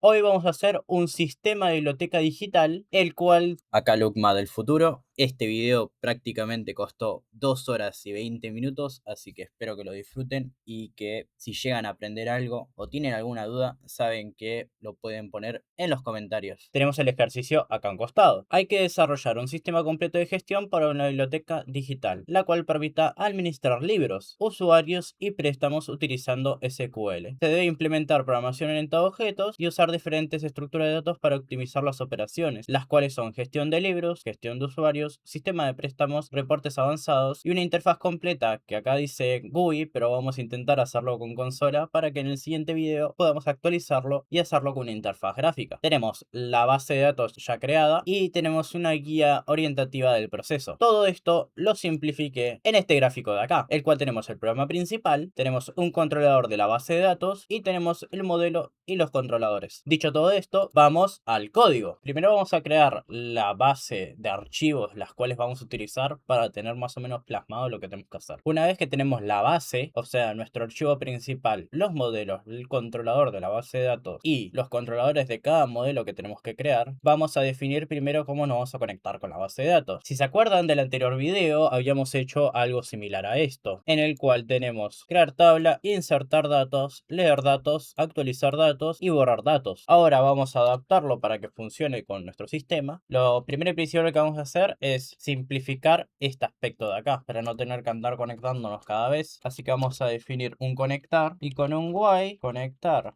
Hoy vamos a hacer un sistema de biblioteca digital, el cual, acá Lukma del futuro, este video prácticamente costó 2 horas y 20 minutos, así que espero que lo disfruten y que si llegan a aprender algo o tienen alguna duda, saben que lo pueden poner en los comentarios. Tenemos el ejercicio acá a un costado. Hay que desarrollar un sistema completo de gestión para una biblioteca digital, la cual permita administrar libros, usuarios y préstamos utilizando SQL. Se debe implementar programación orientada a objetos y usar diferentes estructuras de datos para optimizar las operaciones, las cuales son gestión de libros, gestión de usuarios, sistema de préstamos, reportes avanzados y una interfaz completa que acá dice GUI, pero vamos a intentar hacerlo con consola para que en el siguiente video podamos actualizarlo y hacerlo con una interfaz gráfica. Tenemos la base de datos ya creada y tenemos una guía orientativa del proceso. Todo esto lo simplifiqué en este gráfico de acá, el cual tenemos el programa principal, tenemos un controlador de la base de datos y tenemos el modelo y los controladores. Dicho todo esto, vamos al código. Primero vamos a crear la base de archivos las cuales vamos a utilizar para tener más o menos plasmado lo que tenemos que hacer. Una vez que tenemos la base, o sea, nuestro archivo principal, los modelos, el controlador de la base de datos y los controladores de cada modelo que tenemos que crear, vamos a definir primero cómo nos vamos a conectar con la base de datos. Si se acuerdan del anterior video, habíamos hecho algo similar a esto, en el cual tenemos crear tabla, insertar datos, leer datos, actualizar datos y borrar datos. Ahora vamos a adaptarlo para que funcione con nuestro sistema. Lo primero y principal que vamos a hacer es simplificar este aspecto de acá para no tener que andar conectándonos cada vez. Así que vamos a definir un conectar y con un while conectar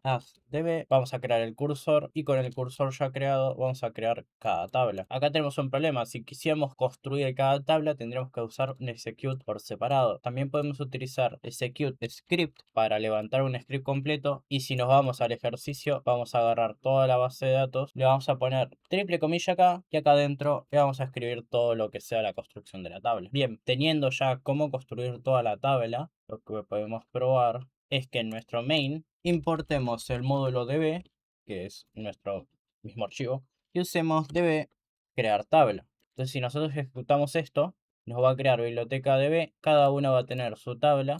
db vamos a crear el cursor y con el cursor ya creado vamos a crear cada tabla. Acá tenemos un problema, si quisiéramos construir cada tabla tendríamos que usar un execute por separado. También podemos utilizar execute script para levantar un script completo y si nos vamos al ejercicio vamos a agarrar toda la base de datos, le vamos a poner triple comilla acá y acá adentro le vamos a escribir todo lo que sea la construcción de la tabla. Bien, teniendo ya cómo construir toda la tabla, lo que podemos probar es que en nuestro main importemos el módulo db, que es nuestro mismo archivo, y usemos db crear tabla. Entonces si nosotros ejecutamos esto, nos va a crear biblioteca db, cada una va a tener su tabla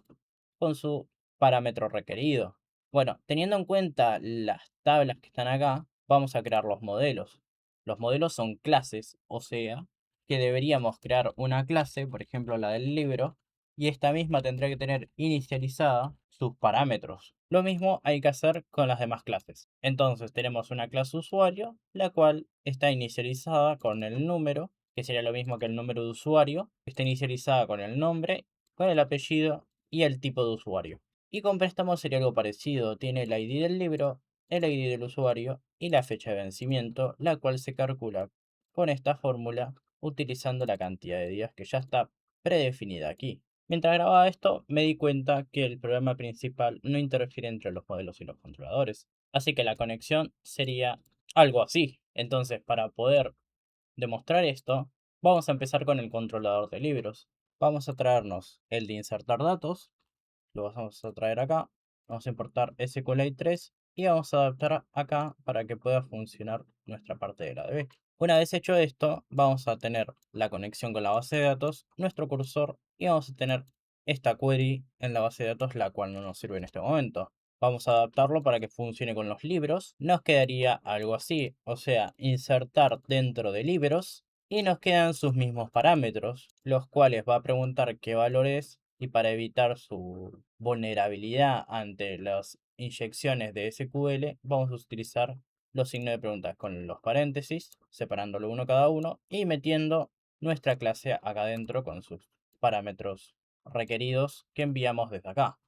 con su parámetro requerido. Bueno, teniendo en cuenta las tablas que están acá, vamos a crear los modelos. Los modelos son clases, o sea, que deberíamos crear una clase, por ejemplo la del libro, y esta misma tendrá que tener inicializada sus parámetros. Lo mismo hay que hacer con las demás clases. Entonces tenemos una clase usuario, la cual está inicializada con el número, que sería lo mismo que el número de usuario, está inicializada con el nombre, con el apellido y el tipo de usuario. Y con préstamo sería algo parecido, tiene el ID del libro, el ID del usuario y la fecha de vencimiento, la cual se calcula con esta fórmula utilizando la cantidad de días que ya está predefinida aquí. Mientras grababa esto, me di cuenta que el programa principal no interfiere entre los modelos y los controladores, así que la conexión sería algo así. Entonces, para poder demostrar esto, vamos a empezar con el controlador de libros. Vamos a traernos el de insertar datos, lo vamos a traer acá, vamos a importar SQLite 3 y vamos a adaptar acá para que pueda funcionar nuestra parte de la DB. Una vez hecho esto, vamos a tener la conexión con la base de datos, nuestro cursor y vamos a tener esta query en la base de datos, la cual no nos sirve en este momento. Vamos a adaptarlo para que funcione con los libros. Nos quedaría algo así, o sea, insertar dentro de libros y nos quedan sus mismos parámetros, los cuales va a preguntar qué valor es y para evitar su vulnerabilidad ante las inyecciones de SQL, vamos a utilizar los signos de preguntas con los paréntesis, separándolo uno cada uno y metiendo nuestra clase acá adentro con sus parámetros requeridos que enviamos desde acá.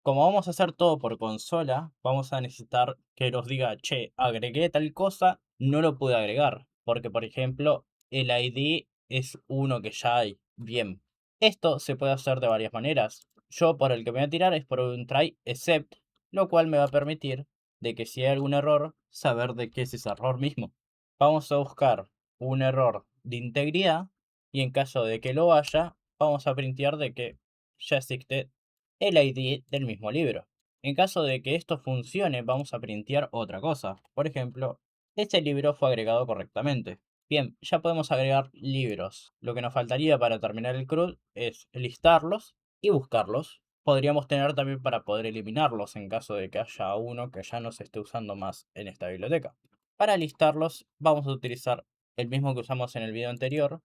Como vamos a hacer todo por consola, vamos a necesitar que nos diga, che, agregué tal cosa, no lo pude agregar, porque por ejemplo, el ID es uno que ya hay. Bien, esto se puede hacer de varias maneras. Yo por el que me voy a tirar es por un try except, lo cual me va a permitir de que si hay algún error, saber de qué es ese error mismo. Vamos a buscar un error de integridad y en caso de que lo haya, vamos a printear de que ya existe el ID del mismo libro. En caso de que esto funcione, vamos a printear otra cosa. Por ejemplo, este libro fue agregado correctamente. Bien, ya podemos agregar libros. Lo que nos faltaría para terminar el CRUD es listarlos y buscarlos. podríamos tener también para poder eliminarlos en caso de que haya uno que ya no se esté usando más en esta biblioteca. Para listarlos vamos a utilizar el mismo que usamos en el video anterior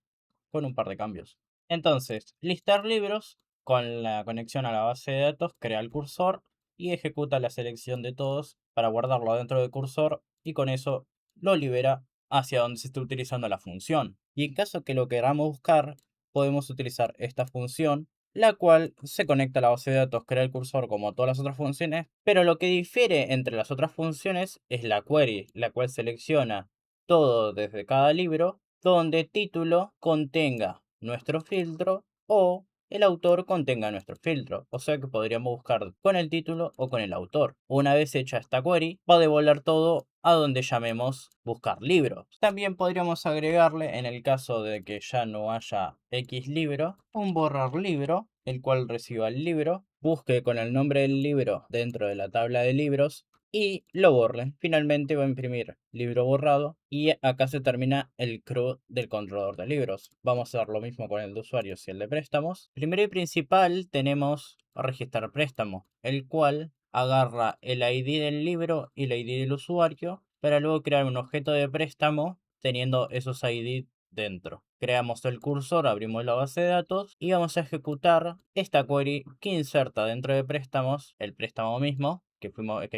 con un par de cambios. Entonces, listar libros con la conexión a la base de datos, crea el cursor y ejecuta la selección de todos para guardarlo dentro del cursor y con eso lo libera hacia donde se esté utilizando la función. Y en caso que lo queramos buscar, podemos utilizar esta función, la cual se conecta a la base de datos, crea el cursor como todas las otras funciones, pero lo que difiere entre las otras funciones es la query, la cual selecciona todo desde cada libro, donde título contenga nuestro filtro o el autor contenga nuestro filtro. O sea que podríamos buscar con el título o con el autor. Una vez hecha esta query, va a devolver todo a donde llamemos buscar libros. También podríamos agregarle, en el caso de que ya no haya X libro, un borrar libro, el cual reciba el libro, busque con el nombre del libro dentro de la tabla de libros y lo borre. Finalmente va a imprimir libro borrado y acá se termina el CRUD del controlador de libros. Vamos a hacer lo mismo con el de usuarios y el de préstamos. Primero y principal tenemos a registrar préstamo, el cual agarra el ID del libro y el ID del usuario para luego crear un objeto de préstamo teniendo esos ID dentro. Creamos el cursor, abrimos la base de datos y vamos a ejecutar esta query que inserta dentro de préstamos el préstamo mismo que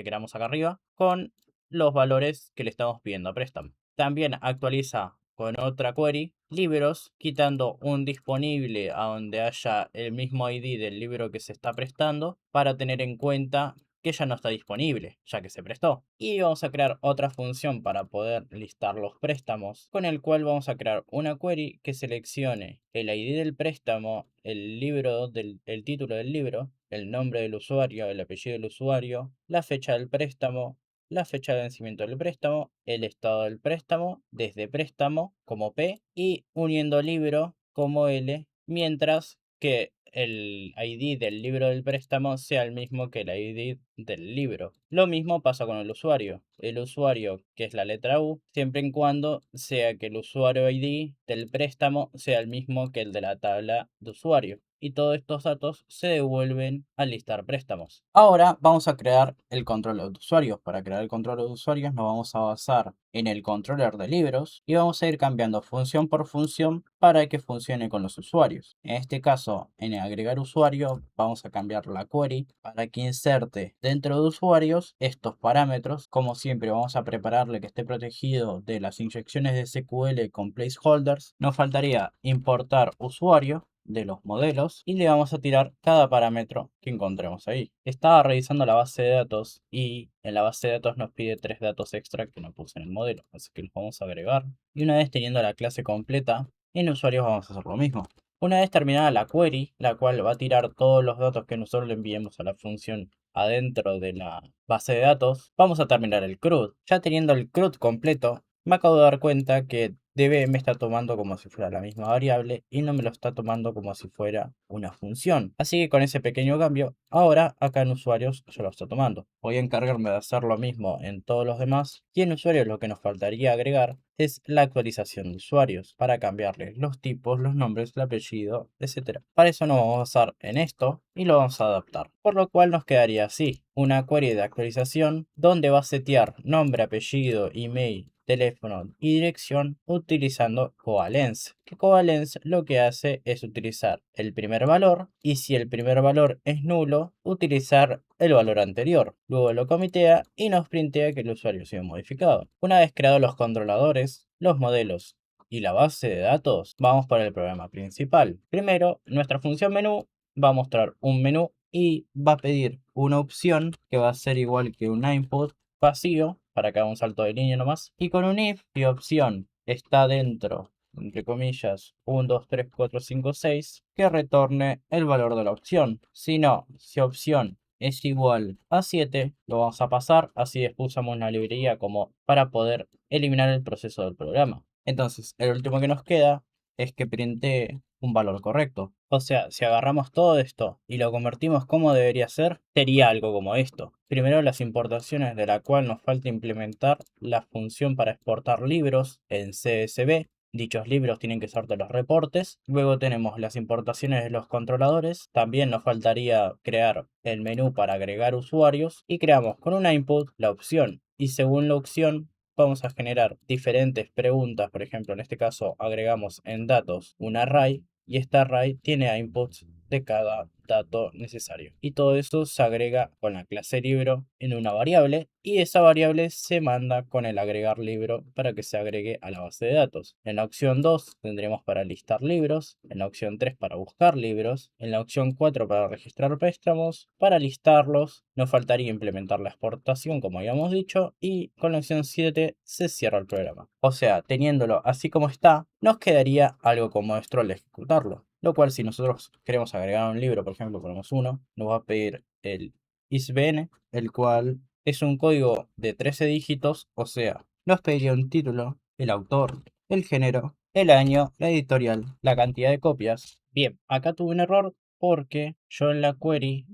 creamos acá arriba con los valores que le estamos pidiendo a préstamo. También actualiza con otra query libros, quitando un disponible a donde haya el mismo ID del libro que se está prestando para tener en cuenta que ya no está disponible, ya que se prestó. Y vamos a crear otra función para poder listar los préstamos, con el cual vamos a crear una query que seleccione el ID del préstamo, el libro el título del libro, el nombre del usuario, el apellido del usuario, la fecha del préstamo, la fecha de vencimiento del préstamo, el estado del préstamo, desde préstamo como P y uniendo libro como L, mientras que el ID del libro del préstamo sea el mismo que el ID del libro. Lo mismo pasa con el usuario. El usuario, que es la letra U, siempre y cuando sea que el usuario ID del préstamo sea el mismo que el de la tabla de usuario. Y todos estos datos se devuelven al listar préstamos. Ahora vamos a crear el controller de usuarios. Para crear el controller de usuarios nos vamos a basar en el controller de libros y vamos a ir cambiando función por función para que funcione con los usuarios. En este caso, en agregar usuario, vamos a cambiar la query para que inserte dentro de usuarios estos parámetros. Como siempre, vamos a prepararle que esté protegido de las inyecciones de SQL con placeholders. Nos faltaría importar usuario de los modelos y le vamos a tirar cada parámetro que encontremos ahí. Estaba revisando la base de datos y en la base de datos nos pide 3 datos extra que no puse en el modelo, así que los vamos a agregar. Y una vez teniendo la clase completa, en usuarios vamos a hacer lo mismo. Una vez terminada la query, la cual va a tirar todos los datos que nosotros le enviemos a la función adentro de la base de datos, vamos a terminar el CRUD. Ya teniendo el CRUD completo, me acabo de dar cuenta que db me está tomando como si fuera la misma variable y no me lo está tomando como si fuera una función. Así que con ese pequeño cambio, ahora acá en usuarios ya lo está tomando. Voy a encargarme de hacer lo mismo en todos los demás y en usuarios lo que nos faltaría agregar es la actualización de usuarios para cambiarle los tipos, los nombres, el apellido, etc. Para eso nos vamos a basar en esto y lo vamos a adaptar. Por lo cual nos quedaría así, una query de actualización donde va a setear nombre, apellido, email, teléfono y dirección utilizando covalence. Que covalence lo que hace es utilizar el primer valor y si el primer valor es nulo, utilizar el valor anterior. Luego lo comitea y nos printea que el usuario ha sido modificado. Una vez creados los controladores, los modelos y la base de datos, vamos para el programa principal. Primero, nuestra función menú va a mostrar un menú y va a pedir una opción que va a ser igual que un input vacío para que haga un salto de línea nomás. Y con un if, si opción está dentro, entre comillas, 1, 2, 3, 4, 5, 6, que retorne el valor de la opción. Si no, si opción es igual a 7, lo vamos a pasar, así después usamos una librería como para poder eliminar el proceso del programa. Entonces, el último que nos queda es que printe un valor correcto. O sea, si agarramos todo esto y lo convertimos como debería ser, sería algo como esto. Primero las importaciones de la cual nos falta implementar la función para exportar libros en CSV. Dichos libros tienen que ser de los reportes. Luego tenemos las importaciones de los controladores. También nos faltaría crear el menú para agregar usuarios y creamos con una input la opción. Y según la opción vamos a generar diferentes preguntas. Por ejemplo, en este caso agregamos en datos un array y este array tiene inputs de cada dato necesario. Y todo eso se agrega con la clase libro en una variable y esa variable se manda con el agregar libro para que se agregue a la base de datos. En la opción 2 tendremos para listar libros, en la opción 3 para buscar libros, en la opción 4 para registrar préstamos, para listarlos nos faltaría implementar la exportación como habíamos dicho y con la opción 7 se cierra el programa. O sea, teniéndolo así como está, nos quedaría algo como nuestro al ejecutarlo. Lo cual si nosotros queremos agregar un libro, por ejemplo, ponemos uno, nos va a pedir el ISBN, el cual es un código de 13 dígitos, o sea, nos pediría un título, el autor, el género, el año, la editorial, la cantidad de copias. Bien, acá tuve un error porque yo en la query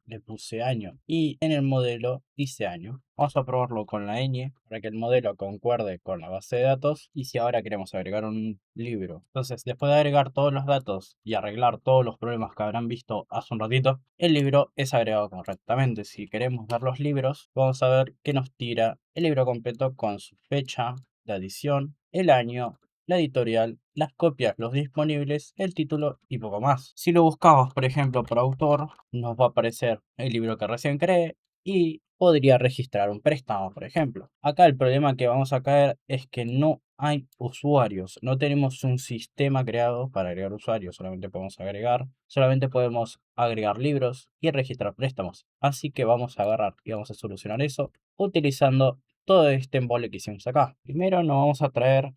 le puse año y en el modelo dice año. Vamos a probarlo con la ñ para que el modelo concuerde con la base de datos y si ahora queremos agregar un libro. Entonces, después de agregar todos los datos y arreglar todos los problemas que habrán visto hace un ratito, el libro es agregado correctamente. Si queremos ver los libros, vamos a ver que nos tira el libro completo con su fecha de edición, el año, la editorial, las copias, los disponibles, el título y poco más. Si lo buscamos, por ejemplo, por autor, nos va a aparecer el libro que recién creé y podría registrar un préstamo, por ejemplo. Acá el problema que vamos a caer es que no hay usuarios, no tenemos un sistema creado para agregar usuarios, solamente podemos agregar libros y registrar préstamos. Así que vamos a agarrar y vamos a solucionar eso utilizando todo este embole que hicimos acá. Primero nos vamos a traer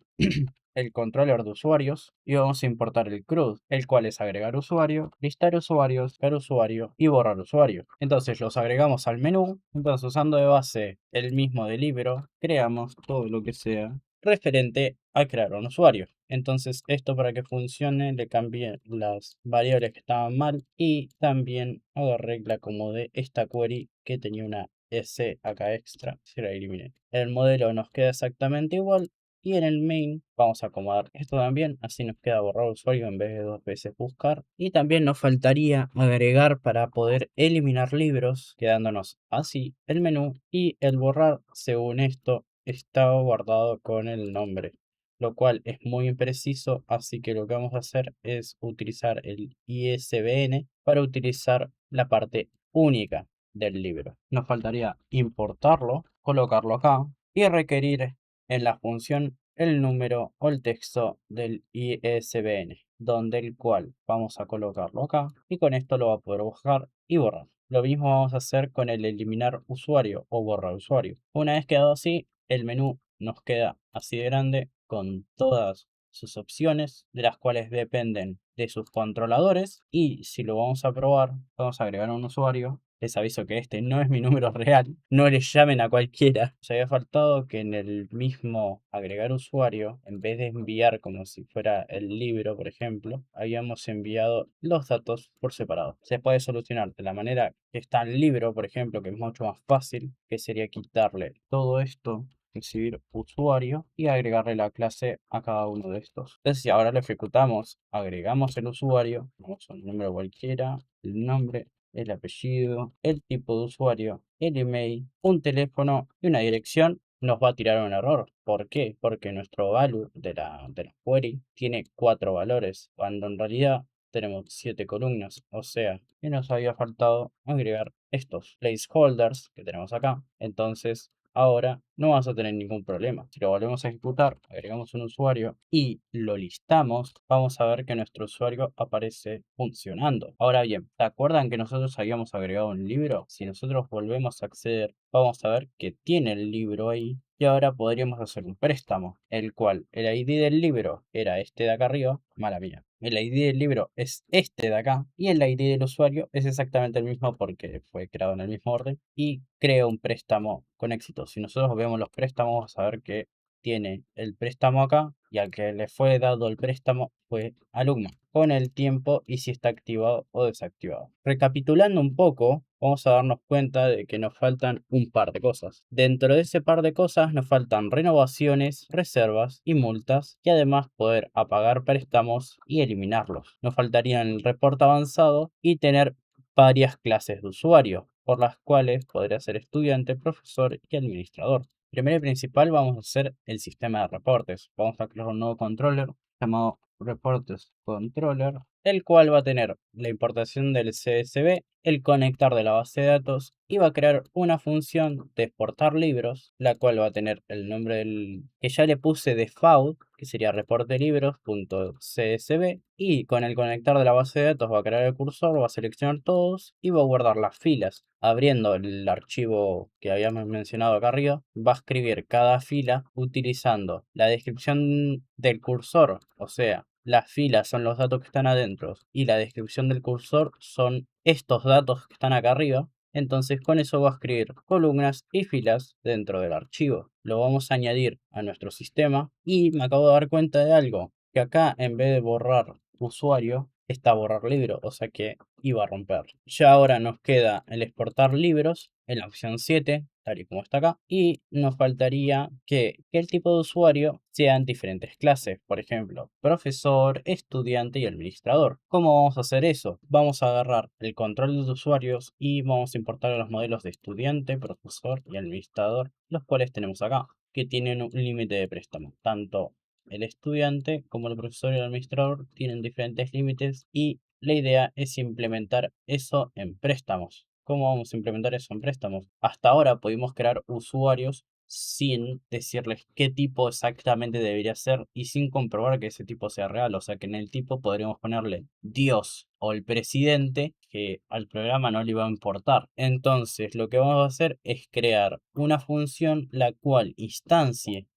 el controller de usuarios y vamos a importar el CRUD, el cual es agregar usuario, listar usuarios, crear usuario y borrar usuario. Entonces los agregamos al menú, entonces usando de base el mismo de libro, creamos todo lo que sea referente a crear un usuario. Entonces esto para que funcione le cambié las variables que estaban mal y también agarré la como de esta query que tenía una S acá extra, se la eliminé. El modelo nos queda exactamente igual y en el main vamos a acomodar esto también, así nos queda borrar usuario en vez de dos veces buscar. Y también nos faltaría agregar para poder eliminar libros, quedándonos así el menú y el borrar, según esto, está guardado con el nombre, lo cual es muy impreciso, así que lo que vamos a hacer es utilizar el ISBN para utilizar la parte única del libro. Nos faltaría importarlo, colocarlo acá y requerir en la función el número o el texto del ISBN, donde el cual vamos a colocarlo acá y con esto lo va a poder buscar y borrar. Lo mismo vamos a hacer con el eliminar usuario o borrar usuario. Una vez quedado así, el menú nos queda así de grande con todas sus opciones, de las cuales dependen de sus controladores. Y si lo vamos a probar, vamos a agregar un usuario. Les aviso que este no es mi número real, no le llamen a cualquiera. Se había faltado que en el mismo agregar usuario, en vez de enviar como si fuera el libro, por ejemplo, habíamos enviado los datos por separado. Se puede solucionar de la manera que está el libro, por ejemplo, que es mucho más fácil, que sería quitarle todo esto, recibir usuario y agregarle la clase a cada uno de estos. Entonces, si ahora lo ejecutamos, agregamos el usuario, vamos a un número cualquiera, el nombre, el apellido, el tipo de usuario, el email, un teléfono y una dirección, nos va a tirar un error. ¿Por qué? Porque nuestro value de la query tiene 4 valores, cuando en realidad tenemos 7 columnas. O sea, que nos había faltado agregar estos placeholders que tenemos acá. Entonces, ahora no vamos a tener ningún problema. Si lo volvemos a ejecutar, agregamos un usuario y lo listamos, vamos a ver que nuestro usuario aparece funcionando. Ahora bien, ¿se acuerdan que nosotros habíamos agregado un libro? Si nosotros volvemos a acceder, vamos a ver que tiene el libro ahí. Y ahora podríamos hacer un préstamo, el cual el ID del libro era este de acá arriba, mala mía. El ID del libro es este de acá y el ID del usuario es exactamente el mismo porque fue creado en el mismo orden y crea un préstamo con éxito. Si nosotros vemos los préstamos, vamos a ver que tiene el préstamo acá y al que le fue dado el préstamo fue alumno. con el tiempo y si está activado o desactivado. Recapitulando un poco, vamos a darnos cuenta de que nos faltan un par de cosas. Dentro de ese par de cosas nos faltan renovaciones, reservas y multas, y además poder apagar préstamos y eliminarlos. Nos faltarían el reporte avanzado y tener varias clases de usuario, por las cuales podría ser estudiante, profesor y administrador. Primero y principal vamos a hacer el sistema de reportes. Vamos a crear un nuevo controller llamado reportes controller, el cual va a tener la importación del CSV, el conectar de la base de datos y va a crear una función de exportar libros, la cual va a tener el nombre del que ya le puse default, que sería reporte libros.csv, y con el conectar de la base de datos va a crear el cursor, va a seleccionar todos y va a guardar las filas. Abriendo el archivo que habíamos mencionado acá arriba, va a escribir cada fila utilizando la descripción del cursor, o sea, las filas son los datos que están adentro y la descripción del cursor son estos datos que están acá arriba. Entonces con eso va a escribir columnas y filas dentro del archivo. Lo vamos a añadir a nuestro sistema y me acabo de dar cuenta de algo, que acá en vez de borrar usuario está borrar libro, o sea que iba a romper. Ya ahora nos queda el exportar libros en la opción 7, tal y como está acá, y nos faltaría que el tipo de usuario sean diferentes clases, por ejemplo, profesor, estudiante y administrador. ¿Cómo vamos a hacer eso? Vamos a agarrar el control de usuarios y vamos a importar los modelos de estudiante, profesor y administrador, los cuales tenemos acá, que tienen un límite de préstamo, tanto el estudiante como el profesor y el administrador tienen diferentes límites y la idea es implementar eso en préstamos. ¿Cómo vamos a implementar eso en préstamos? Hasta ahora pudimos crear usuarios sin decirles qué tipo exactamente debería ser y sin comprobar que ese tipo sea real. O sea que en el tipo podríamos ponerle Dios o el presidente, que al programa no le iba a importar. Entonces lo que vamos a hacer es crear una función la cual instancie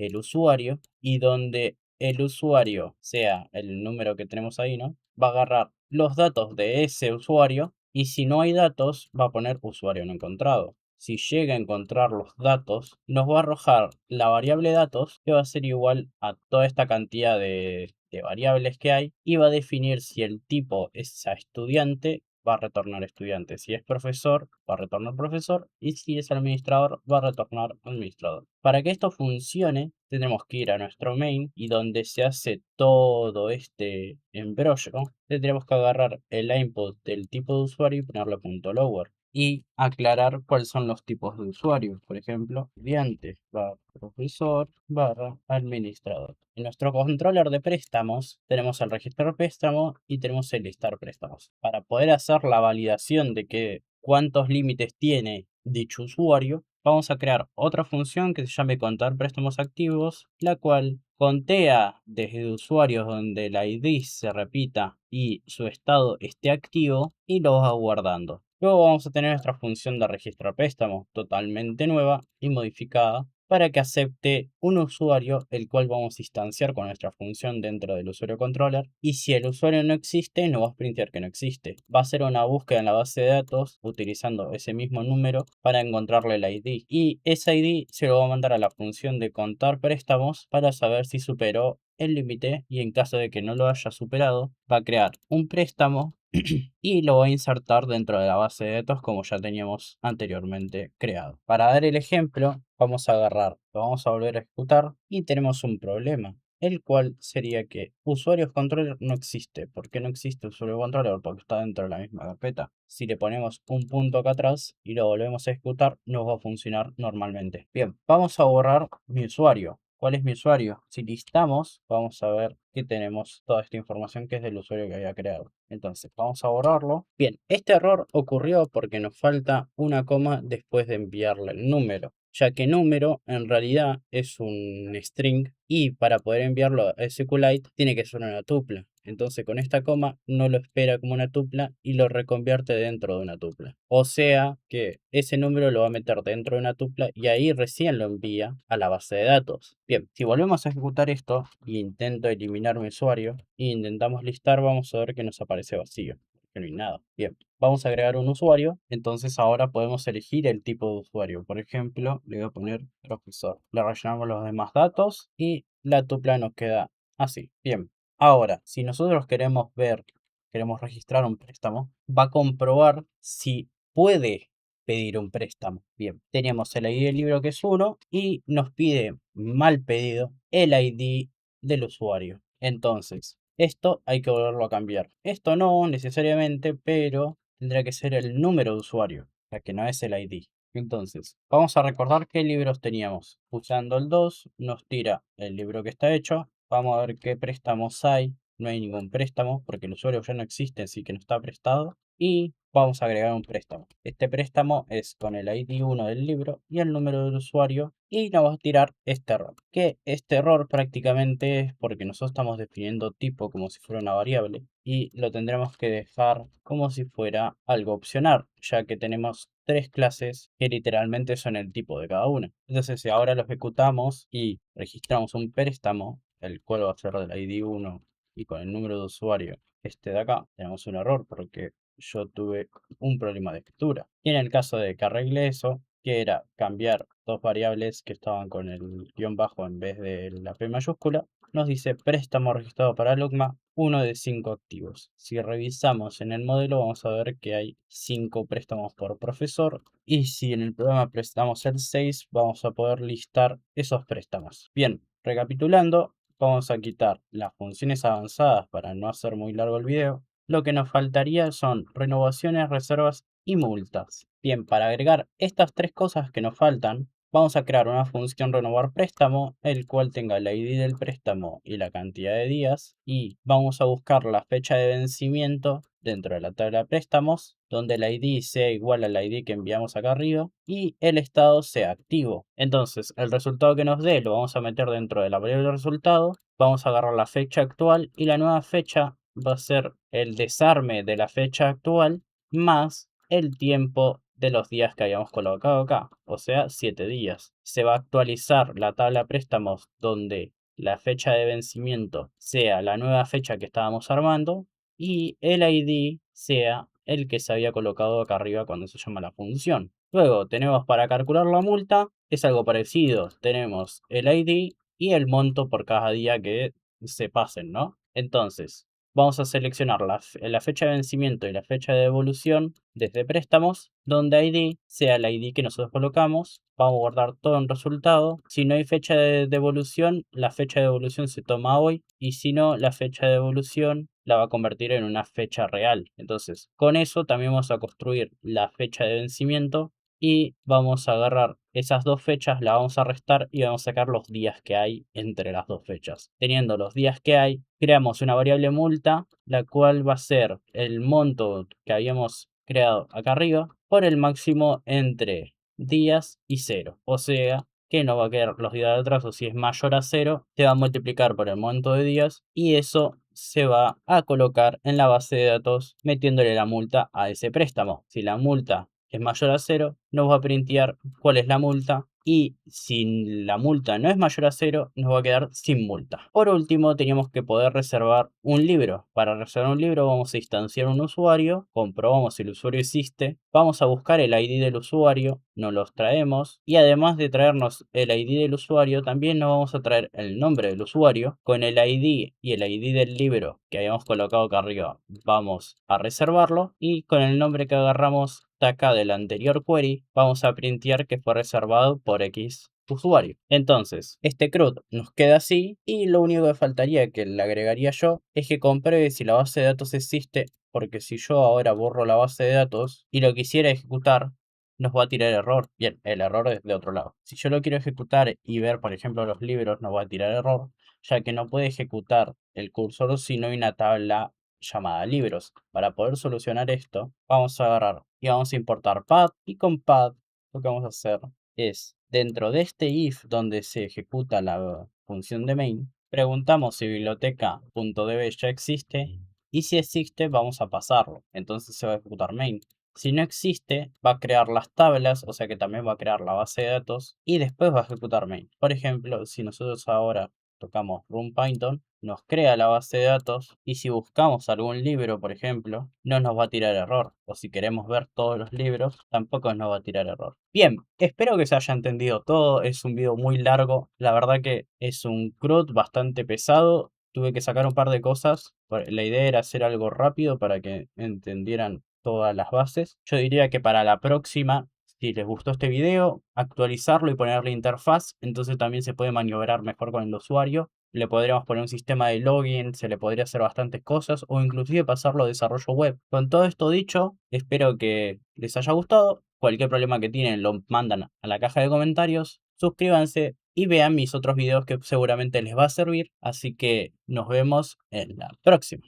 el usuario y donde el usuario sea el número que tenemos ahí, ¿no? Va a agarrar los datos de ese usuario y si no hay datos va a poner usuario no encontrado. Si llega a encontrar los datos, nos va a arrojar la variable datos que va a ser igual a toda esta cantidad de variables que hay y va a definir si el tipo es a estudiante, va a retornar estudiante. Si es profesor, va a retornar profesor. Y si es administrador, va a retornar administrador. Para que esto funcione, tendremos que ir a nuestro main y donde se hace todo este embrollo, tendremos que agarrar el input del tipo de usuario y ponerle punto lower. Y aclarar cuáles son los tipos de usuarios. Por ejemplo, estudiante barra profesor barra administrador. En nuestro controller de préstamos tenemos el registrar préstamo y tenemos el listar préstamos. Para poder hacer la validación de que cuántos límites tiene dicho usuario, vamos a crear otra función que se llame contar préstamos activos, la cual contea desde usuarios donde la ID se repita y su estado esté activo y lo va guardando. Luego vamos a tener nuestra función de registro préstamo totalmente nueva y modificada para que acepte un usuario el cual vamos a instanciar con nuestra función dentro del usuario controller y si el usuario no existe no va a printar que no existe. Va a hacer una búsqueda en la base de datos utilizando ese mismo número para encontrarle el ID y ese ID se lo va a mandar a la función de contar préstamos para saber si superó el límite y en caso de que no lo haya superado va a crear un préstamo y lo voy a insertar dentro de la base de datos como ya teníamos anteriormente creado. Para dar el ejemplo, vamos a agarrar, lo vamos a volver a ejecutar y tenemos un problema, el cual sería que usuarios controller no existe. ¿Por qué no existe usuario controller? Porque está dentro de la misma carpeta. Si le ponemos un punto acá atrás y lo volvemos a ejecutar, nos va a funcionar normalmente. Bien, vamos a borrar mi usuario. ¿Cuál es mi usuario? Si listamos, vamos a ver que tenemos toda esta información que es del usuario que había creado. Entonces, vamos a borrarlo. Bien, este error ocurrió porque nos falta una coma después de enviarle el número, ya que número en realidad es un string y para poder enviarlo a SQLite tiene que ser una tupla. Entonces con esta coma no lo espera como una tupla y lo reconvierte dentro de una tupla. O sea que ese número lo va a meter dentro de una tupla y ahí recién lo envía a la base de datos. Bien, si volvemos a ejecutar esto y intento eliminar mi usuario e intentamos listar, vamos a ver que nos aparece vacío, que no hay nada. Bien, vamos a agregar un usuario, entonces ahora podemos elegir el tipo de usuario. Por ejemplo, le voy a poner profesor. Le rellenamos los demás datos y la tupla nos queda así. Bien. Ahora, si nosotros queremos registrar un préstamo, va a comprobar si puede pedir un préstamo. Bien, tenemos el ID del libro que es 1 y nos pide mal pedido el ID del usuario. Entonces, esto hay que volverlo a cambiar. Esto no necesariamente, pero tendrá que ser el número de usuario, ya que no es el ID. Entonces, vamos a recordar qué libros teníamos. Usando el 2 nos tira el libro que está hecho. Vamos a ver qué préstamos hay. No hay ningún préstamo porque el usuario ya no existe, así que no está prestado. Y vamos a agregar un préstamo. Este préstamo es con el ID 1 del libro y el número del usuario. Y nos va a tirar este error. Que este error prácticamente es porque nosotros estamos definiendo tipo como si fuera una variable. Y lo tendremos que dejar como si fuera algo opcional, ya que tenemos tres clases que literalmente son el tipo de cada una. Entonces, si ahora lo ejecutamos y registramos un préstamo, el cual va a ser del ID 1 y con el número de usuario este de acá, tenemos un error porque yo tuve un problema de escritura. Y en el caso de que arregle eso, que era cambiar dos variables que estaban con el guión bajo en vez de la P mayúscula, nos dice préstamo registrado para Logma, uno de 5 activos. Si revisamos en el modelo vamos a ver que hay 5 préstamos por profesor y si en el programa prestamos el 6 vamos a poder listar esos préstamos. Bien, recapitulando, vamos a quitar las funciones avanzadas para no hacer muy largo el video. Lo que nos faltaría son renovaciones, reservas y multas. Bien, para agregar estas tres cosas que nos faltan, vamos a crear una función renovar préstamo, el cual tenga el ID del préstamo y la cantidad de días. Y vamos a buscar la fecha de vencimiento dentro de la tabla de préstamos, donde el ID sea igual al ID que enviamos acá arriba y el estado sea activo. Entonces, el resultado que nos dé lo vamos a meter dentro de la variable resultado. Vamos a agarrar la fecha actual y la nueva fecha va a ser el desarme de la fecha actual más el tiempo de los días que habíamos colocado acá, o sea, 7 días. Se va a actualizar la tabla de préstamos donde la fecha de vencimiento sea la nueva fecha que estábamos armando y el ID sea el que se había colocado acá arriba cuando se llama la función. Luego tenemos para calcular la multa, es algo parecido, tenemos el ID y el monto por cada día que se pasen, ¿no? Entonces, vamos a seleccionar la fecha de vencimiento y la fecha de devolución desde préstamos, donde ID sea el ID que nosotros colocamos. Vamos a guardar todo en resultado. Si no hay fecha de devolución, la fecha de devolución se toma hoy y si no, la fecha de devolución la va a convertir en una fecha real. Entonces, con eso también vamos a construir la fecha de vencimiento y vamos a agarrar esas dos fechas, la vamos a restar y vamos a sacar los días que hay entre las dos fechas. Teniendo los días que hay, creamos una variable multa, la cual va a ser el monto que habíamos creado acá arriba por el máximo entre días y cero. O sea que no va a quedar los días de atraso. Si es mayor a cero, se va a multiplicar por el monto de días y eso se va a colocar en la base de datos metiéndole la multa a ese préstamo. Si la multa es mayor a cero, nos va a printear cuál es la multa y si la multa no es mayor a cero, nos va a quedar sin multa. Por último, teníamos que poder reservar un libro. Para reservar un libro vamos a instanciar un usuario, comprobamos si el usuario existe, vamos a buscar el ID del usuario, nos los traemos y además de traernos el ID del usuario, también nos vamos a traer el nombre del usuario con el ID y el ID del libro que habíamos colocado acá arriba. Vamos a reservarlo y con el nombre que agarramos acá del anterior query vamos a printear que fue reservado por X usuario. Entonces, este CRUD nos queda así y lo único que faltaría que le agregaría yo es que compruebe si la base de datos existe, porque si yo ahora borro la base de datos y lo quisiera ejecutar, nos va a tirar error. Bien, el error es de otro lado. Si yo lo quiero ejecutar y ver, por ejemplo, los libros, nos va a tirar error, ya que no puede ejecutar el cursor si no hay una tabla llamada libros. Para poder solucionar esto, vamos a agarrar y vamos a importar pad y con pad lo que vamos a hacer es dentro de este if donde se ejecuta la función de main, preguntamos si biblioteca.db ya existe y si existe vamos a pasarlo, entonces se va a ejecutar main. Si no existe, va a crear las tablas, o sea que también va a crear la base de datos y después va a ejecutar main. Por ejemplo, si nosotros ahora tocamos Run Python, nos crea la base de datos y si buscamos algún libro, por ejemplo, no nos va a tirar error. O si queremos ver todos los libros, tampoco nos va a tirar error. Bien, espero que se haya entendido todo. Es un video muy largo. La verdad que es un CRUD bastante pesado. tuve que sacar un par de cosas. La idea era hacer algo rápido para que entendieran todas las bases. Yo diría que para la próxima, si les gustó este video, actualizarlo y ponerle interfaz, entonces también se puede maniobrar mejor con el usuario. Le podríamos poner un sistema de login, se le podría hacer bastantes cosas o inclusive pasarlo a desarrollo web. Con todo esto dicho, espero que les haya gustado. Cualquier problema que tienen lo mandan a la caja de comentarios. Suscríbanse y vean mis otros videos que seguramente les va a servir. Así que nos vemos en la próxima.